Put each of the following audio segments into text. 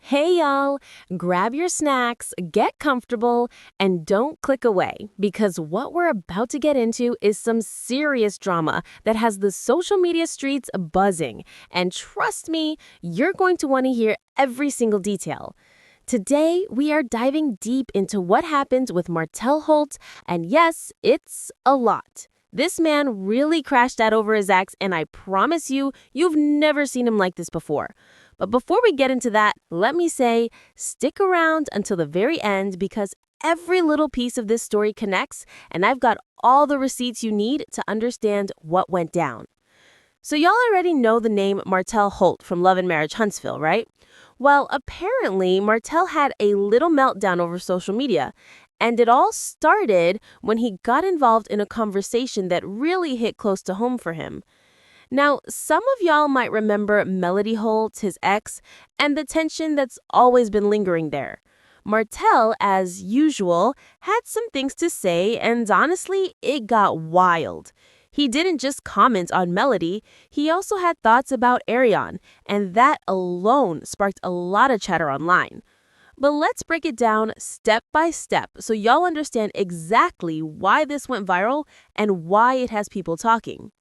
Hey y'all, grab your snacks, get comfortable, and don't click away because what we're about to get into is some serious drama that has the social media streets buzzing. And trust me, you're going to want to hear every single detail. Today, we are diving deep into what happened with Martell Holt, and yes, it's a lot. This man really crashed out over his ex, and I promise you, you've never seen him like this before. But before we get into that, let me say, stick around until the very end because every little piece of this story connects, and I've got all the receipts you need to understand what went down. So y'all already know the name Martell Holt from Love and Marriage Huntsville, right? Well, apparently, Martell had a little meltdown over social media, and it all started when he got involved in a conversation that really hit close to home for him. Now, some of y'all might remember Melody Holt, his ex, and the tension that's always been lingering there. Martell, as usual, had some things to say, and honestly, it got wild. He didn't just comment on Melody, he also had thoughts about Ariane, and that alone sparked a lot of chatter online. But let's break it down step by step so y'all understand exactly why this went viral and why it has people talking.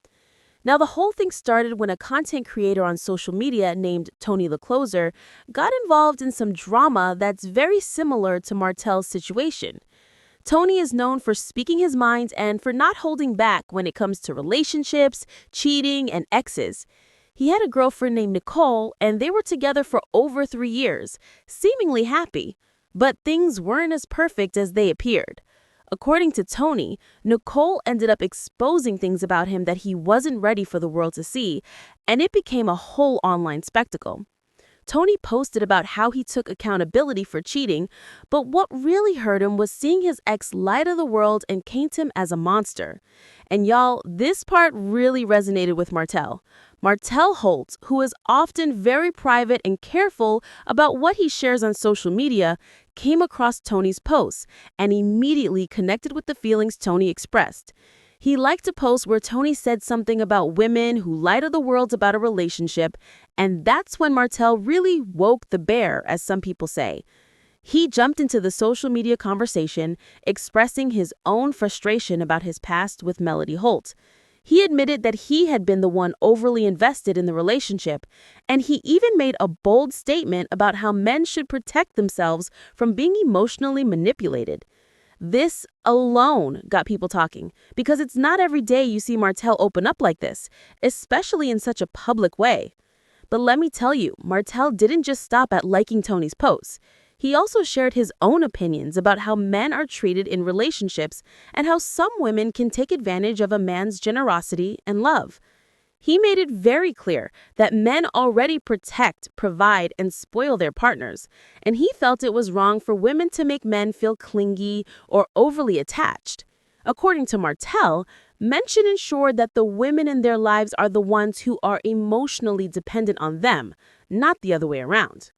Now, the whole thing started when a content creator on social media named Tony the Closer got involved in some drama that's very similar to Martell's situation. Tony is known for speaking his mind and for not holding back when it comes to relationships, cheating, and exes. He had a girlfriend named Nicole, and they were together for over 3 years, seemingly happy. But things weren't as perfect as they appeared. According to Tony, Nicole ended up exposing things about him that he wasn't ready for the world to see, and it became a whole online spectacle. Tony posted about how he took accountability for cheating, but what really hurt him was seeing his ex lie to the world and paint him as a monster. And y'all, this part really resonated with Martell. Martell Holt, who is often very private and careful about what he shares on social media, came across Tony's posts and immediately connected with the feelings Tony expressed. He liked a post where Tony said something about women who lie to the world about a relationship, and that's when Martell really woke the bear, as some people say. He jumped into the social media conversation, expressing his own frustration about his past with Melody Holt. He admitted that he had been the one overly invested in the relationship, and he even made a bold statement about how men should protect themselves from being emotionally manipulated. This alone got people talking because it's not every day you see Martell open up like this, especially in such a public way. But let me tell you, Martell didn't just stop at liking Tony's posts. He also shared his own opinions about how men are treated in relationships and how some women can take advantage of a man's generosity and love. He made it very clear that men already protect, provide, and spoil their partners, and he felt it was wrong for women to make men feel clingy or overly attached. According to Martell, men should ensure that the women in their lives are the ones who are emotionally dependent on them, not the other way around.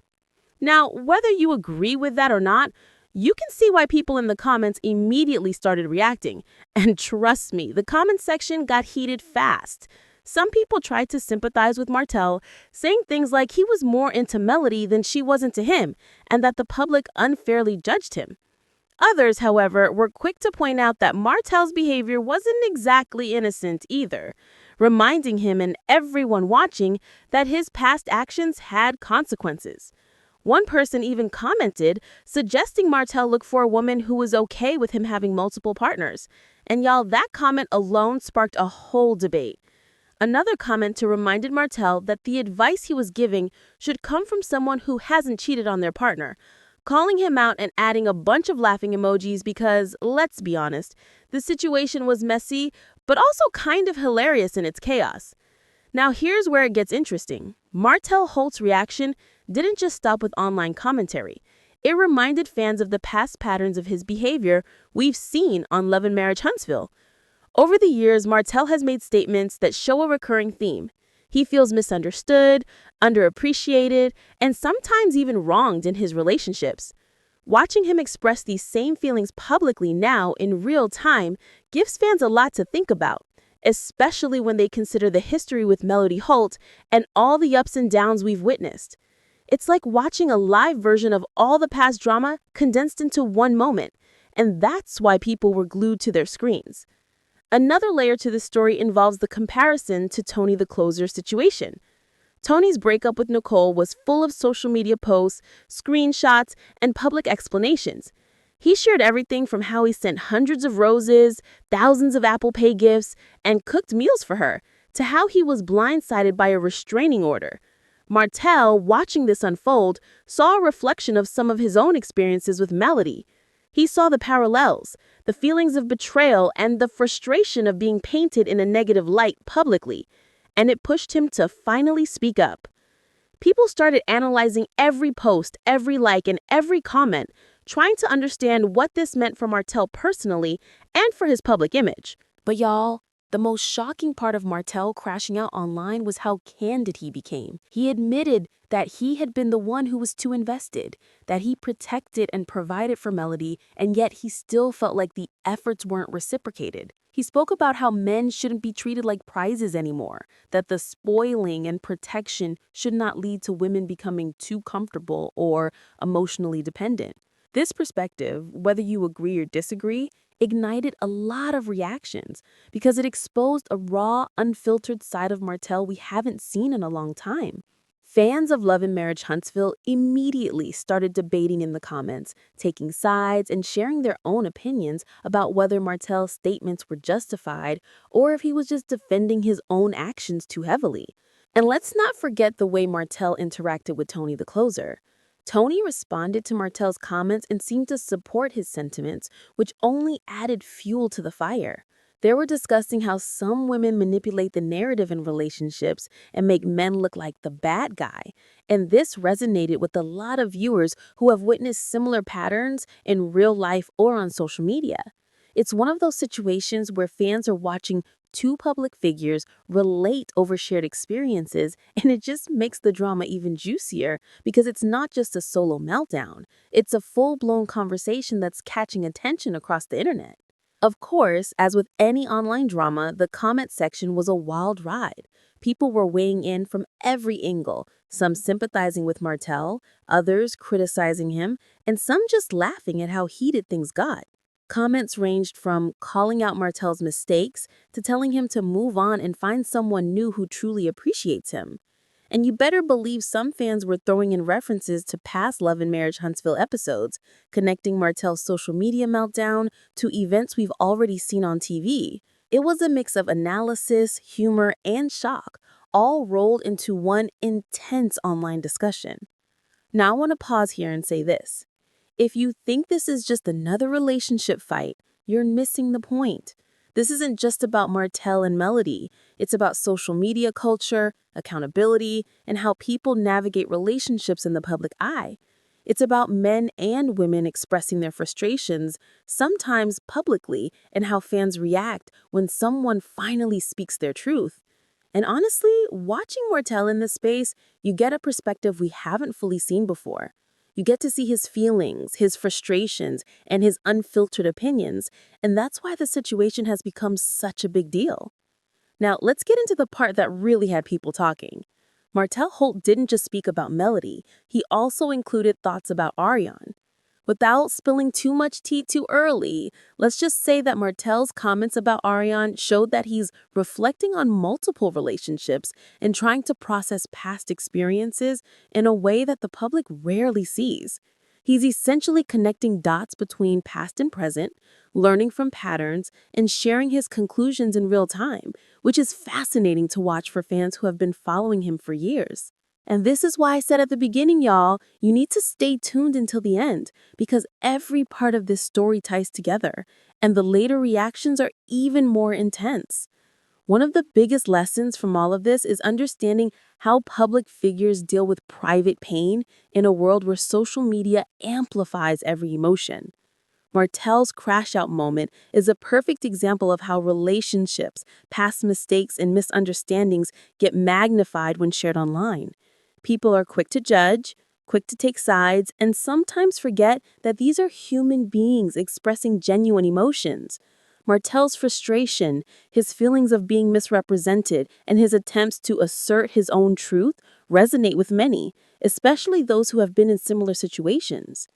Now, whether you agree with that or not, you can see why people in the comments immediately started reacting. And trust me, the comment section got heated fast. Some people tried to sympathize with Martell, saying things like he was more into Melody than she was into him, and that the public unfairly judged him. Others, however, were quick to point out that Martell's behavior wasn't exactly innocent either, reminding him and everyone watching that his past actions had consequences. One person even commented, suggesting Martell look for a woman who was okay with him having multiple partners. And y'all, that comment alone sparked a whole debate. Another commenter reminded Martell that the advice he was giving should come from someone who hasn't cheated on their partner, calling him out and adding a bunch of laughing emojis because, let's be honest, the situation was messy, but also kind of hilarious in its chaos. Now here's where it gets interesting. Martell Holt's reaction didn't just stop with online commentary. It reminded fans of the past patterns of his behavior we've seen on Love and Marriage Huntsville. Over the years, Martell has made statements that show a recurring theme. He feels misunderstood, underappreciated, and sometimes even wronged in his relationships. Watching him express these same feelings publicly now in real time gives fans a lot to think about, especially when they consider the history with Melody Holt and all the ups and downs we've witnessed. It's like watching a live version of all the past drama condensed into one moment, and that's why people were glued to their screens. Another layer to this story involves the comparison to Tony the Closer's situation. Tony's breakup with Nicole was full of social media posts, screenshots, and public explanations. He shared everything from how he sent hundreds of roses, thousands of Apple Pay gifts, and cooked meals for her, to how he was blindsided by a restraining order. Martell, watching this unfold, saw a reflection of some of his own experiences with Melody. He saw the parallels, the feelings of betrayal, and the frustration of being painted in a negative light publicly, and it pushed him to finally speak up. People started analyzing every post, every like, and every comment, trying to understand what this meant for Martell personally and for his public image. But y'all, the most shocking part of Martell crashing out online was how candid he became. He admitted that he had been the one who was too invested, that he protected and provided for Melody, and yet he still felt like the efforts weren't reciprocated. He spoke about how men shouldn't be treated like prizes anymore, that the spoiling and protection should not lead to women becoming too comfortable or emotionally dependent. This perspective, whether you agree or disagree, ignited a lot of reactions because it exposed a raw, unfiltered side of Martell we haven't seen in a long time. Fans of Love and Marriage Huntsville immediately started debating in the comments, taking sides and sharing their own opinions about whether Martell's statements were justified or if he was just defending his own actions too heavily. And let's not forget the way Martell interacted with Tony the Closer. Tony responded to Martell's comments and seemed to support his sentiments, which only added fuel to the fire. They were discussing how some women manipulate the narrative in relationships and make men look like the bad guy. And this resonated with a lot of viewers who have witnessed similar patterns in real life or on social media. It's one of those situations where fans are watching two public figures relate over shared experiences, and it just makes the drama even juicier because it's not just a solo meltdown. It's a full-blown conversation that's catching attention across the internet. Of course, as with any online drama, the comment section was a wild ride. People were weighing in from every angle, some sympathizing with Martell, others criticizing him, and some just laughing at how heated things got. Comments ranged from calling out Martell's mistakes to telling him to move on and find someone new who truly appreciates him. And you better believe some fans were throwing in references to past Love and Marriage Huntsville episodes, connecting Martell's social media meltdown to events we've already seen on TV. It was a mix of analysis, humor, and shock, all rolled into one intense online discussion. Now I want to pause here and say this. If you think this is just another relationship fight, you're missing the point. This isn't just about Martell and Melody. It's about social media culture, accountability, and how people navigate relationships in the public eye. It's about men and women expressing their frustrations, sometimes publicly, and how fans react when someone finally speaks their truth. And honestly, watching Martell in this space, you get a perspective we haven't fully seen before. You get to see his feelings, his frustrations, and his unfiltered opinions, and that's why the situation has become such a big deal. Now, let's get into the part that really had people talking. Martell Holt didn't just speak about Melody, he also included thoughts about Ariane. Without spilling too much tea too early, let's just say that Martell's comments about Ariane showed that he's reflecting on multiple relationships and trying to process past experiences in a way that the public rarely sees. He's essentially connecting dots between past and present, learning from patterns, and sharing his conclusions in real time, which is fascinating to watch for fans who have been following him for years. And this is why I said at the beginning, y'all, you need to stay tuned until the end, because every part of this story ties together, and the later reactions are even more intense. One of the biggest lessons from all of this is understanding how public figures deal with private pain in a world where social media amplifies every emotion. Martell's crash out moment is a perfect example of how relationships, past mistakes, and misunderstandings get magnified when shared online. People are quick to judge, quick to take sides, and sometimes forget that these are human beings expressing genuine emotions. Martell's frustration, his feelings of being misrepresented, and his attempts to assert his own truth resonate with many, especially those who have been in similar situations.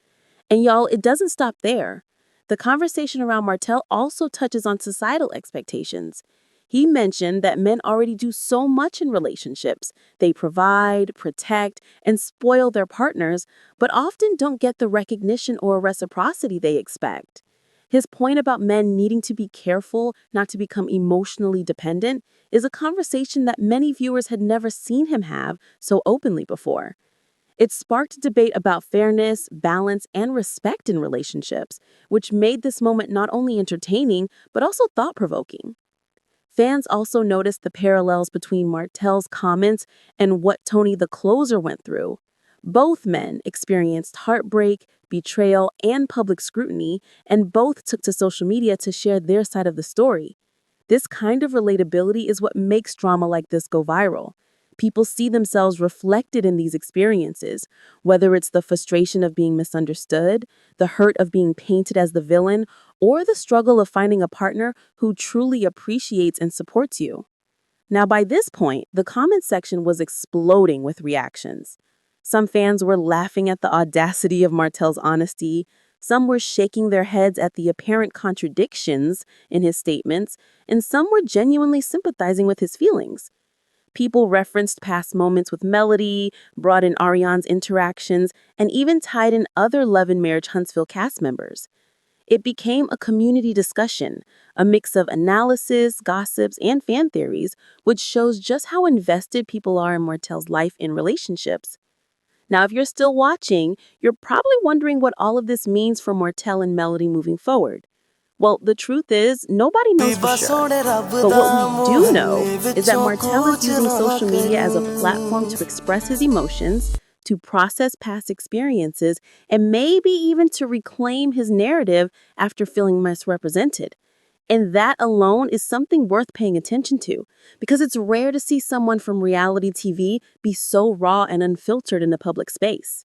And y'all, it doesn't stop there. The conversation around Martell also touches on societal expectations. He mentioned that men already do so much in relationships. They provide, protect, and spoil their partners, but often don't get the recognition or reciprocity they expect. His point about men needing to be careful not to become emotionally dependent is a conversation that many viewers had never seen him have so openly before. It sparked debate about fairness, balance, and respect in relationships, which made this moment not only entertaining, but also thought-provoking. Fans also noticed the parallels between Martell's comments and what Tony the Closer went through. Both men experienced heartbreak, betrayal, and public scrutiny, and both took to social media to share their side of the story. This kind of relatability is what makes drama like this go viral. People see themselves reflected in these experiences, whether it's the frustration of being misunderstood, the hurt of being painted as the villain, or the struggle of finding a partner who truly appreciates and supports you. Now, by this point, the comment section was exploding with reactions. Some fans were laughing at the audacity of Martell's honesty. Some were shaking their heads at the apparent contradictions in his statements, and some were genuinely sympathizing with his feelings. People referenced past moments with Melody, brought in Ariane's interactions, and even tied in other Love and Marriage Huntsville cast members. It became a community discussion, a mix of analysis, gossips, and fan theories, which shows just how invested people are in Martell's life in relationships. Now, if you're still watching, you're probably wondering what all of this means for Martell and Melody moving forward. Well, the truth is, nobody knows for sure. But what we do know is that Martell is using social media as a platform to express his emotions, to process past experiences, and maybe even to reclaim his narrative after feeling misrepresented. And that alone is something worth paying attention to, because it's rare to see someone from reality TV be so raw and unfiltered in the public space.